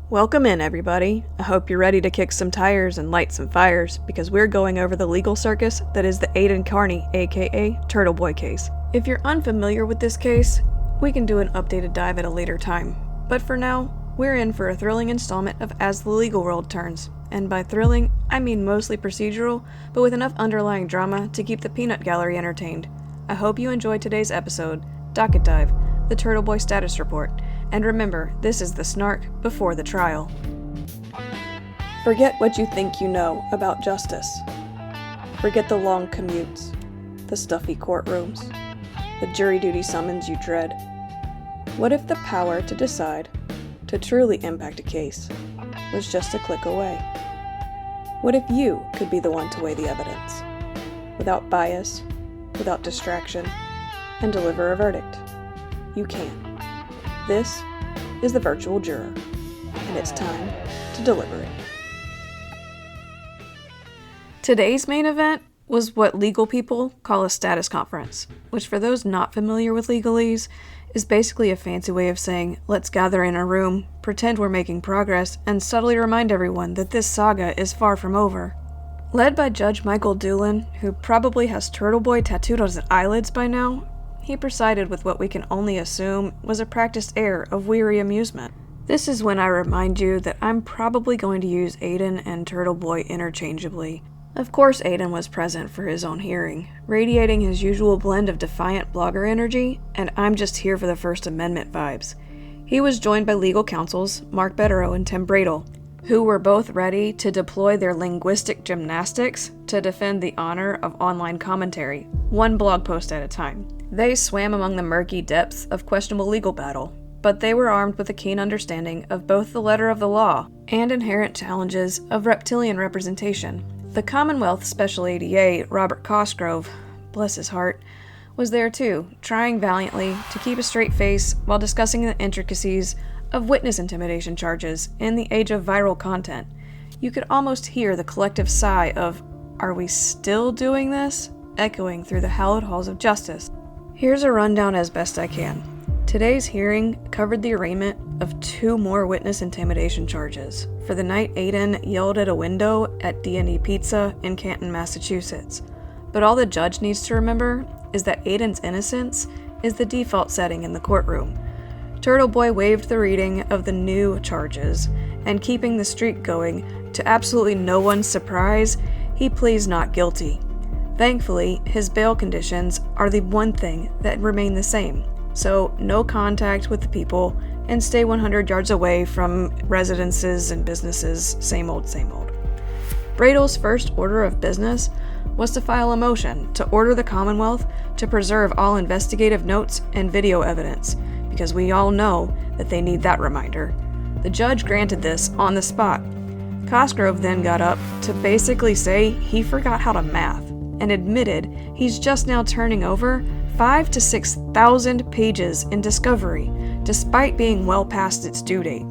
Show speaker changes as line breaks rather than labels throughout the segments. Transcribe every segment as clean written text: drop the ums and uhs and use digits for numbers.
Welcome in, everybody. I hope you're ready to kick some tires and light some fires, because we're going over the legal circus that is the Aidan Kearney, aka Turtleboy case. If you're unfamiliar with this case, we can do an updated dive at a later time. But for now, we're in for a thrilling installment of As the Legal World Turns. And by thrilling, I mean mostly procedural, but with enough underlying drama to keep the peanut gallery entertained. I hope you enjoyed today's episode, Docket Dive, the Turtleboy Status Report. And remember, this is the snark before the trial. Forget what you think you know about justice. Forget the long commutes, the stuffy courtrooms, the jury duty summons you dread. What if the power to decide, to truly impact a case, was just a click away? What if you could be the one to weigh the evidence, without bias, without distraction, and deliver a verdict? You can. This is the virtual juror, and it's time to deliberate. Today's main event was what legal people call a status conference, which for those not familiar with legalese, is basically a fancy way of saying, let's gather in a room, pretend we're making progress, and subtly remind everyone that this saga is far from over. Led by Judge Michael Doolin, who probably has Turtleboy tattooed on his eyelids by now, he presided with what we can only assume was a practiced air of weary amusement. This is when I remind you that I'm probably going to use Aidan and Turtleboy interchangeably. Of course Aidan was present for his own hearing, radiating his usual blend of defiant blogger energy, and I'm just here for the First Amendment vibes. He was joined by legal counsels Mark Betterow and Tim Bradel, who were both ready to deploy their linguistic gymnastics to defend the honor of online commentary, one blog post at a time. They swam among the murky depths of questionable legal battle, but they were armed with a keen understanding of both the letter of the law and inherent challenges of reptilian representation. The Commonwealth Special ADA, Robert Cosgrove, bless his heart, was there too, trying valiantly to keep a straight face while discussing the intricacies of witness intimidation charges in the age of viral content. You could almost hear the collective sigh of, "Are we still doing this?" echoing through the hallowed halls of justice. Here's a rundown as best I can. Today's hearing covered the arraignment of 2 more witness intimidation charges for the night Aidan yelled at a window at D&E Pizza in Canton, Massachusetts. But all the judge needs to remember is that Aidan's innocence is the default setting in the courtroom. Turtleboy waived the reading of the new charges, and keeping the streak going, to absolutely no one's surprise, he pleads not guilty. Thankfully, his bail conditions are the one thing that remain the same. So, no contact with the people, and stay 100 yards away from residences and businesses, same old, same old. Bradel's first order of business was to file a motion to order the Commonwealth to preserve all investigative notes and video evidence, because we all know that they need that reminder. The judge granted this on the spot. Cosgrove then got up to basically say he forgot how to math, and admitted he's just now turning over 5,000 to 6,000 pages in discovery, despite being well past its due date.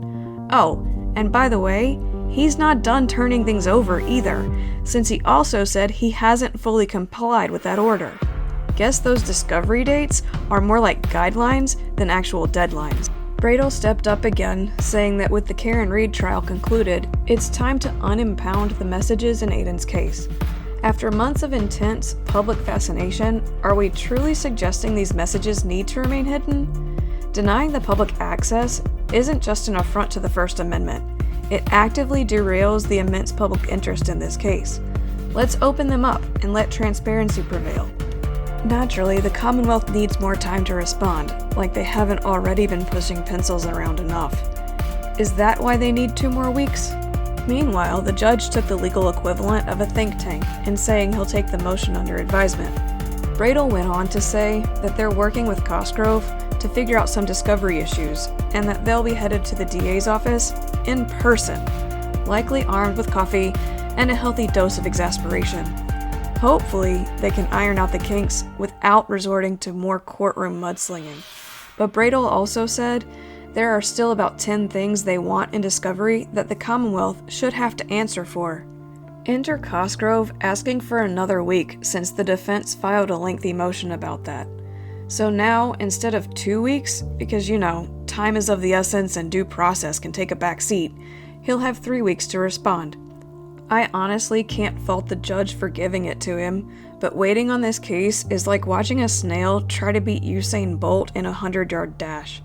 Oh, and by the way, he's not done turning things over either, since he also said he hasn't fully complied with that order. Guess those discovery dates are more like guidelines than actual deadlines. Bradel stepped up again, saying that with the Karen Reed trial concluded, it's time to unimpound the messages in Aidan's case. After months of intense public fascination, are we truly suggesting these messages need to remain hidden? Denying the public access isn't just an affront to the First Amendment. It actively derails the immense public interest in this case. Let's open them up and let transparency prevail. Naturally, the Commonwealth needs more time to respond, like they haven't already been pushing pencils around enough. Is that why they need 2 more weeks? Meanwhile, the judge took the legal equivalent of a think tank in saying he'll take the motion under advisement. Bradel went on to say that they're working with Cosgrove to figure out some discovery issues, and that they'll be headed to the DA's office in person, likely armed with coffee and a healthy dose of exasperation. Hopefully, they can iron out the kinks without resorting to more courtroom mudslinging. But Bradel also said there are still about 10 things they want in discovery that the Commonwealth should have to answer for. Enter Cosgrove asking for another week since the defense filed a lengthy motion about that. So now, instead of 2 weeks, because time is of the essence and due process can take a back seat, he'll have 3 weeks to respond. I honestly can't fault the judge for giving it to him, but waiting on this case is like watching a snail try to beat Usain Bolt in a 100-yard dash.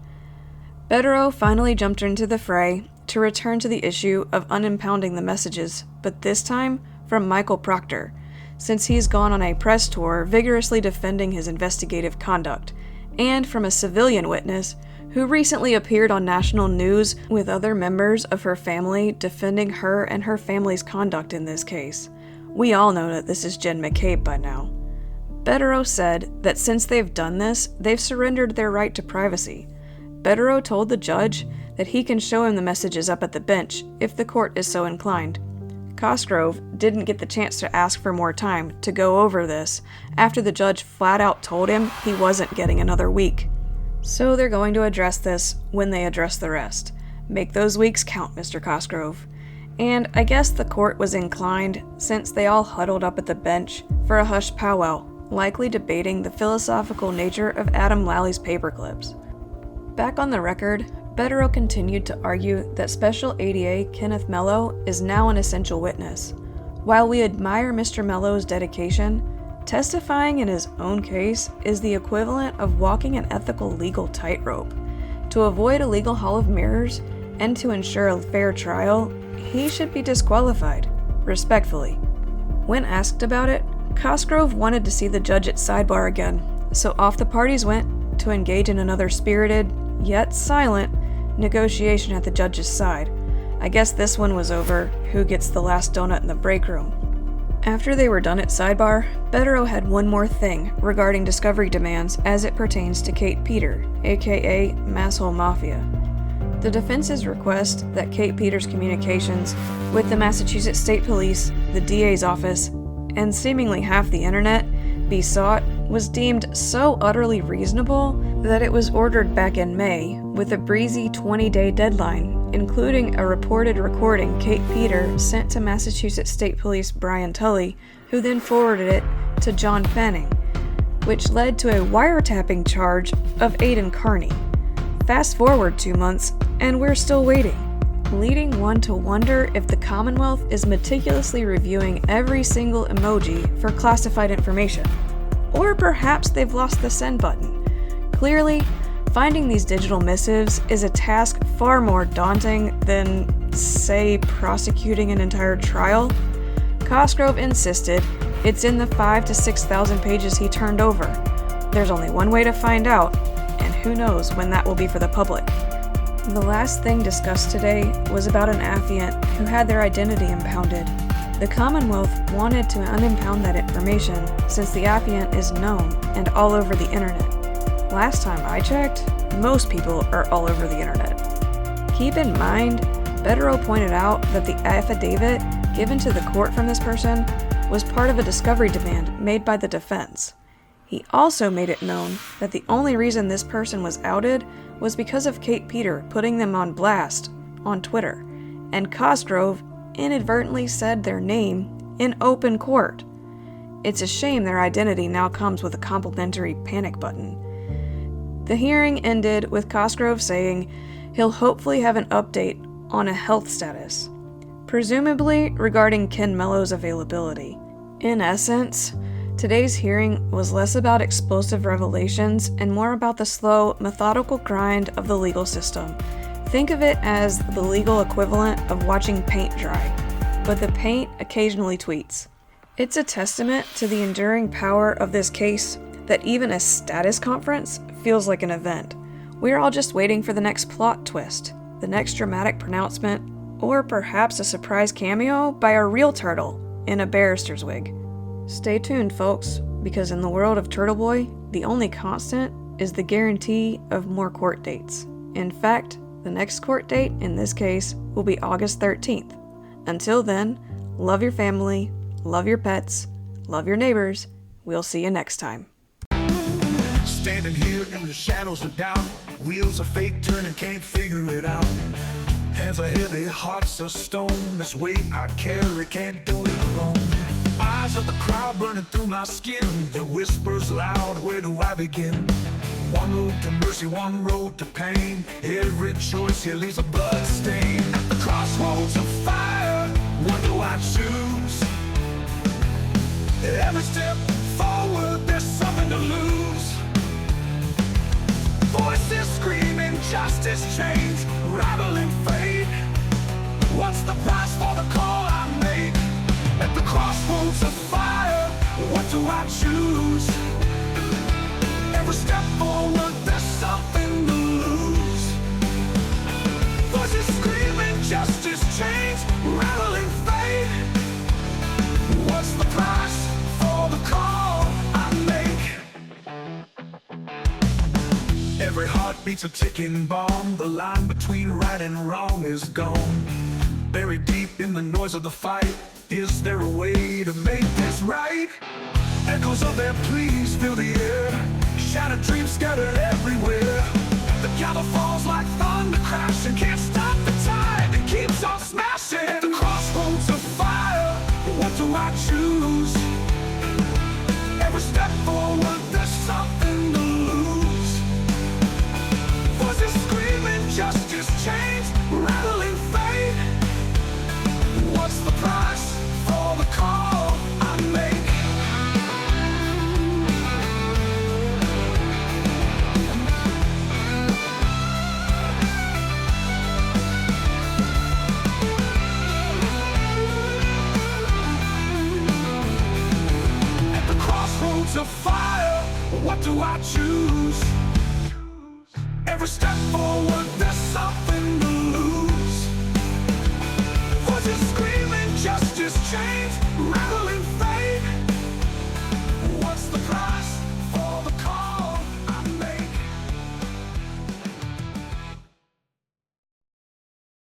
Bederow finally jumped into the fray to return to the issue of unimpounding the messages, but this time from Michael Proctor, since he's gone on a press tour vigorously defending his investigative conduct, and from a civilian witness who recently appeared on national news with other members of her family defending her and her family's conduct in this case. We all know that this is Jen McCabe by now. Bederow said that since they've done this, they've surrendered their right to privacy. Bederow told the judge that he can show him the messages up at the bench if the court is so inclined. Cosgrove didn't get the chance to ask for more time to go over this after the judge flat out told him he wasn't getting another week. So they're going to address this when they address the rest. Make those weeks count, Mr. Cosgrove. And I guess the court was inclined since they all huddled up at the bench for a hush powwow, likely debating the philosophical nature of Adam Lally's paperclips. Back on the record, Bederow continued to argue that Special ADA Kenneth Mello is now an essential witness. While we admire Mr. Mello's dedication, testifying in his own case is the equivalent of walking an ethical legal tightrope. To avoid a legal hall of mirrors and to ensure a fair trial, he should be disqualified, respectfully. When asked about it, Cosgrove wanted to see the judge at sidebar again, so off the parties went to engage in another spirited, yet silent, negotiation at the judge's side. I guess this one was over who gets the last donut in the break room. After they were done at sidebar, Bederow had one more thing regarding discovery demands as it pertains to Kate Peter, aka Masshole Mafia. The defense's request that Kate Peter's communications with the Massachusetts State Police, the DA's office, and seemingly half the internet be sought was deemed so utterly reasonable that it was ordered back in May with a breezy 20-day deadline, including a reported recording Kate Peter sent to Massachusetts State Police Brian Tully, who then forwarded it to John Fanning, which led to a wiretapping charge of Aidan Kearney. Fast forward 2 months, and we're still waiting, leading one to wonder if the Commonwealth is meticulously reviewing every single emoji for classified information. Or perhaps they've lost the send button. Clearly, finding these digital missives is a task far more daunting than, say, prosecuting an entire trial. Cosgrove insisted it's in the 5,000 to 6,000 pages he turned over. There's only one way to find out, and who knows when that will be for the public. The last thing discussed today was about an affiant who had their identity impounded. The Commonwealth wanted to unimpound that information since the affiant is known and all over the internet. Last time I checked, most people are all over the internet. Keep in mind, Bederow pointed out that the affidavit given to the court from this person was part of a discovery demand made by the defense. He also made it known that the only reason this person was outed was because of Kate Peter putting them on blast on Twitter, and Cosgrove inadvertently said their name in open court. It's a shame their identity now comes with a complimentary panic button. The hearing ended with Cosgrove saying he'll hopefully have an update on a health status, presumably regarding Ken Mello's availability. In essence, today's hearing was less about explosive revelations and more about the slow, methodical grind of the legal system. Think of it as the legal equivalent of watching paint dry, but the paint occasionally tweets. It's a testament to the enduring power of this case that even a status conference feels like an event. We're all just waiting for the next plot twist, the next dramatic pronouncement, or perhaps a surprise cameo by a real turtle in a barrister's wig. Stay tuned, folks, because in the world of Turtleboy, the only constant is the guarantee of more court dates. In fact, the next court date, in this case, will be August 13th. Until then, love your family, love your pets, love your neighbors. We'll see you next time.
Standing here in the shadows of doubt, wheels of fate turning, can't figure it out. Hands are heavy, hearts of stone. This weight I carry, can't do it alone. Eyes of the crowd burning through my skin. The whispers loud, where do I begin? One road to mercy, one road to pain. Every choice here leaves a blood stain. At the crossroads of fire, what do I choose? Every step forward, there's something to lose. Voices screaming, justice change, rattling fate. What's the price for the call I make? At the crossroads of fire, what do I choose? Every step forward, there's something to lose. Voices screaming, justice change, rattling fate. What's the price for the call I make? Every heart beats a ticking bomb. The line between right and wrong is gone. Buried deep in the noise of the fight, is there a way to make this right? Echoes of their pleas fill the air, shattered dreams scattered everywhere. The gavel falls like thunder crashing, can't stop the tide, it keeps on smashing. At the crossroads of fire, what do I choose? Every step forward, there's something to lose. Voices screaming, justice change, rattling fate. What's the price for the call I make? At the crossroads of fire, what do I choose? Every step forward,